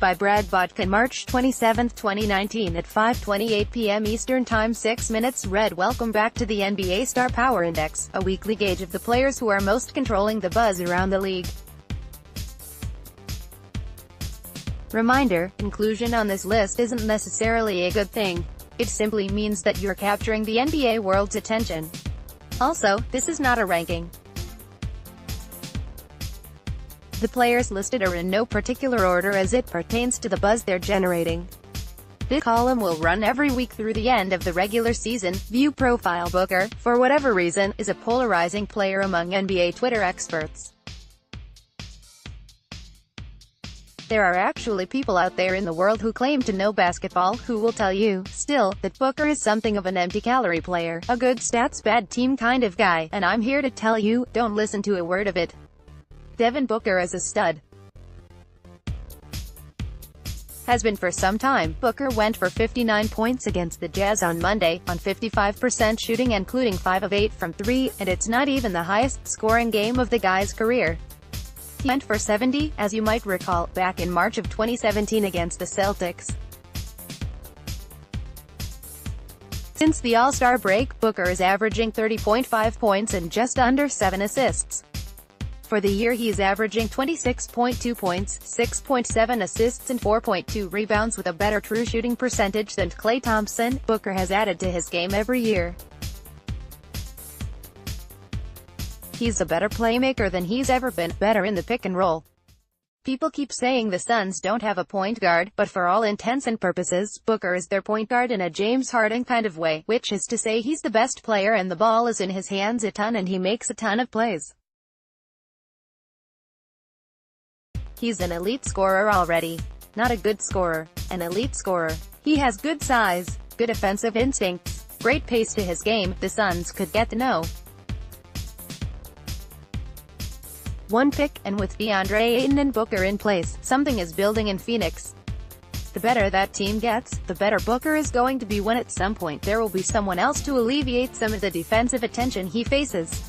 by Brad Botkin March 27, 2019 at 5:28 p.m. Eastern Time. 6 minutes read. Welcome back to the NBA Star Power Index, a weekly gauge of the players who are most controlling the buzz around the league. Reminder, inclusion on this list isn't necessarily a good thing. It simply means that you're capturing the NBA world's attention. Also, this is not a ranking. The players listed are in no particular order as it pertains to the buzz they're generating. This column will run every week through the end of the regular season. View profile. Booker, for whatever reason, is a polarizing player among NBA Twitter experts. There are actually people out there in the world who claim to know basketball, who will tell you, still, that Booker is something of an empty-calorie player, a good stats bad team kind of guy, and I'm here to tell you, don't listen to a word of it. Devin Booker is a stud. Has been for some time. Booker went for 59 points against the Jazz on Monday, on 55% shooting including 5 of 8 from 3, and it's not even the highest scoring game of the guy's career. He went for 70, as you might recall, back in March of 2017 against the Celtics. Since the All-Star break, Booker is averaging 30.5 points and just under 7 assists. For the year he's averaging 26.2 points, 6.7 assists and 4.2 rebounds with a better true shooting percentage than Klay Thompson. Booker has added to his game every year. He's a better playmaker than he's ever been, better in the pick and roll. People keep saying the Suns don't have a point guard, but for all intents and purposes, Booker is their point guard in a James Harden kind of way, which is to say he's the best player and the ball is in his hands a ton and he makes a ton of plays. He's an elite scorer already. Not a good scorer, an elite scorer. He has good size, good offensive instincts, great pace to his game. The Suns could get to know. One pick, and with DeAndre Ayton and Booker in place, something is building in Phoenix. The better that team gets, the better Booker is going to be when at some point there will be someone else to alleviate some of the defensive attention he faces.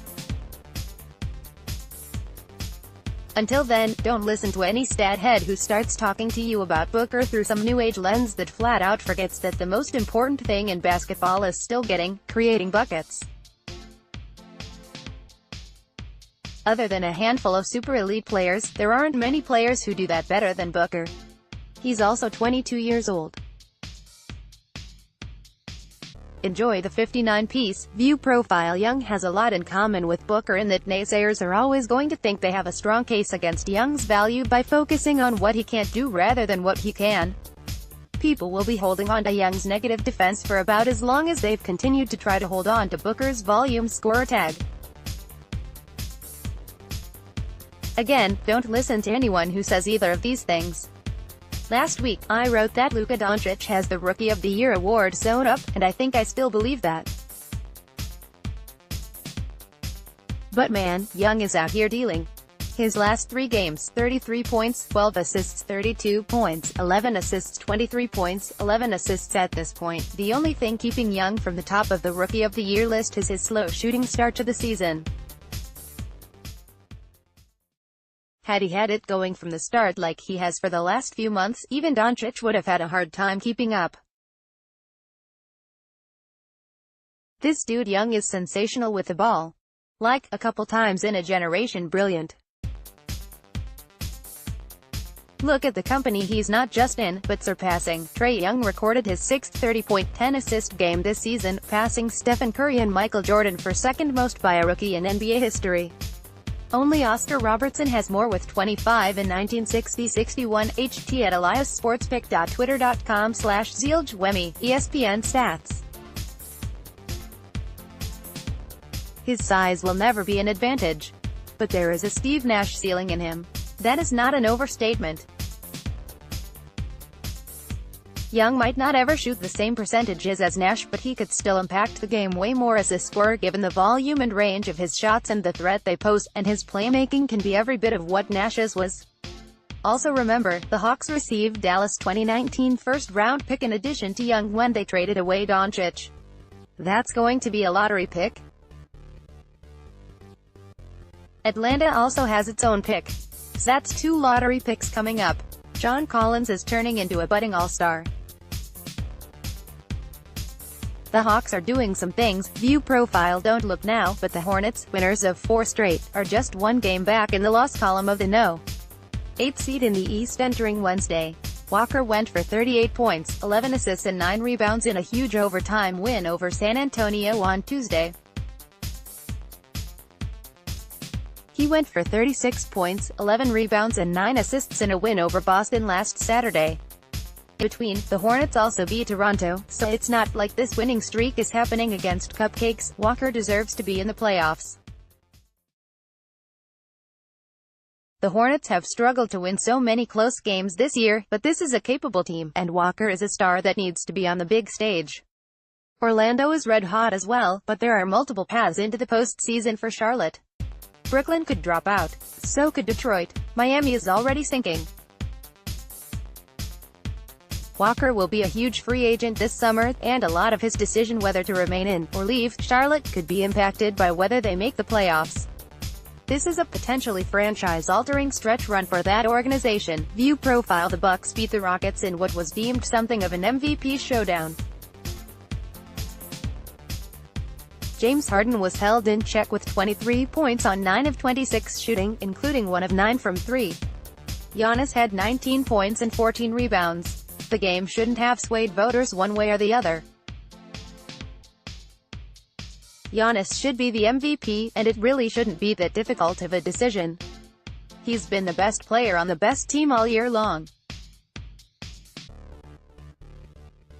Until then, don't listen to any stat head who starts talking to you about Booker through some new age lens that flat out forgets that the most important thing in basketball is still creating buckets. Other than a handful of super elite players, there aren't many players who do that better than Booker. He's also 22 years old. Enjoy the 59-piece view profile. Young has a lot in common with Booker in that naysayers are always going to think they have a strong case against Young's value by focusing on what he can't do rather than what he can. People will be holding on to Young's negative defense for about as long as they've continued to try to hold on to Booker's volume scorer tag. Again, don't listen to anyone who says either of these things. Last week, I wrote that Luka Doncic has the Rookie of the Year award sewn up, and I think I still believe that. But man, Young is out here dealing. His last 3 games, 33 points, 12 assists, 32 points, 11 assists, 23 points, 11 assists at this point. The only thing keeping Young from the top of the Rookie of the Year list is his slow shooting start to the season. Had he had it going from the start like he has for the last few months, even Doncic would have had a hard time keeping up. This dude Young is sensational with the ball. Like, a couple times in a generation brilliant. Look at the company he's not just in, but surpassing. Trae Young recorded his 6th 30-point, 10-assist game this season, passing Stephen Curry and Michael Jordan for second most by a rookie in NBA history. Only Oscar Robertson has more with 25 in 1960-61. HT at eliassportspick.twitter.com/ZealJwemi, ESPN Stats. His size will never be an advantage. But there is a Steve Nash ceiling in him. That is not an overstatement. Young might not ever shoot the same percentages as Nash, but he could still impact the game way more as a scorer given the volume and range of his shots and the threat they pose, and his playmaking can be every bit of what Nash's was. Also remember, the Hawks received Dallas' 2019 first-round pick in addition to Young when they traded away Doncic. That's going to be a lottery pick. Atlanta also has its own pick. That's 2 lottery picks coming up. John Collins is turning into a budding all-star. The Hawks are doing some things. View profile. Don't look now, but the Hornets, winners of 4 straight, are just 1 game back in the loss column of the No. 8th seed in the East entering Wednesday. Walker went for 38 points, 11 assists and 9 rebounds in a huge overtime win over San Antonio on Tuesday. He went for 36 points, 11 rebounds and 9 assists in a win over Boston last Saturday. In between, the Hornets also beat Toronto, so it's not like this winning streak is happening against cupcakes. Walker deserves to be in the playoffs. The Hornets have struggled to win so many close games this year, but this is a capable team, and Walker is a star that needs to be on the big stage. Orlando is red hot as well, but there are multiple paths into the postseason for Charlotte. Brooklyn could drop out. So could Detroit. Miami is already sinking. Walker will be a huge free agent this summer, and a lot of his decision whether to remain in or leave Charlotte could be impacted by whether they make the playoffs. This is a potentially franchise-altering stretch run for that organization. View profile. The Bucks beat the Rockets in what was deemed something of an MVP showdown. James Harden was held in check with 23 points on 9 of 26 shooting, including 1 of 9 from 3. Giannis had 19 points and 14 rebounds. The game shouldn't have swayed voters one way or the other. Giannis should be the MVP, and it really shouldn't be that difficult of a decision. He's been the best player on the best team all year long.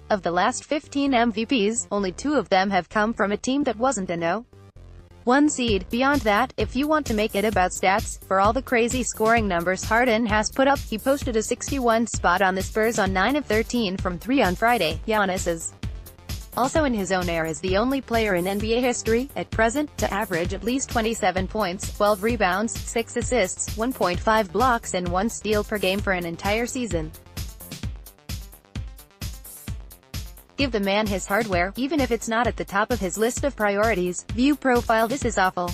Of the last 15 MVPs, only 2 of them have come from a team that wasn't a No. 1 seed. Beyond that, if you want to make it about stats, for all the crazy scoring numbers Harden has put up, he posted a 61 spot on the Spurs on 9 of 13 from 3 on Friday. Giannis is also in his own air as the only player in NBA history, at present, to average at least 27 points, 12 rebounds, 6 assists, 1.5 blocks and 1 steal per game for an entire season. Give the man his hardware, even if it's not at the top of his list of priorities. View profile. This is awful.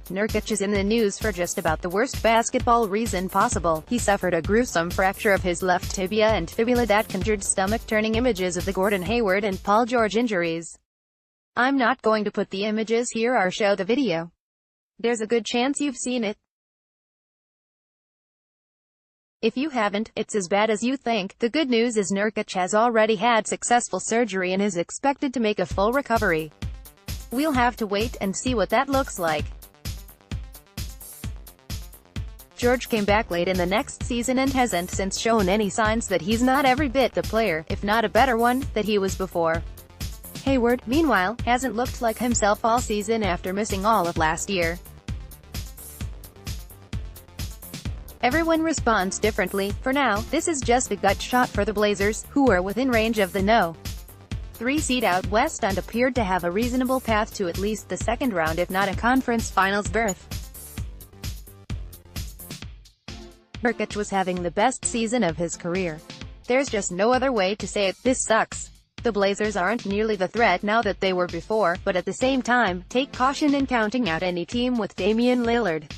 Nurkic is in the news for just about the worst basketball reason possible. He suffered a gruesome fracture of his left tibia and fibula that conjured stomach-turning images of the Gordon Hayward and Paul George injuries. I'm not going to put the images here or show the video. There's a good chance you've seen it. If you haven't, it's as bad as you think. The good news is Nurkic has already had successful surgery and is expected to make a full recovery. We'll have to wait and see what that looks like. George came back late in the next season and hasn't since shown any signs that he's not every bit the player, if not a better one, that he was before. Hayward, meanwhile, hasn't looked like himself all season after missing all of last year. Everyone responds differently. For now, this is just a gut shot for the Blazers, who are within range of the No. 3 seed out west and appeared to have a reasonable path to at least the second round if not a conference finals berth. Nurkic was having the best season of his career. There's just no other way to say it. This sucks. The Blazers aren't nearly the threat now that they were before, but at the same time, take caution in counting out any team with Damian Lillard.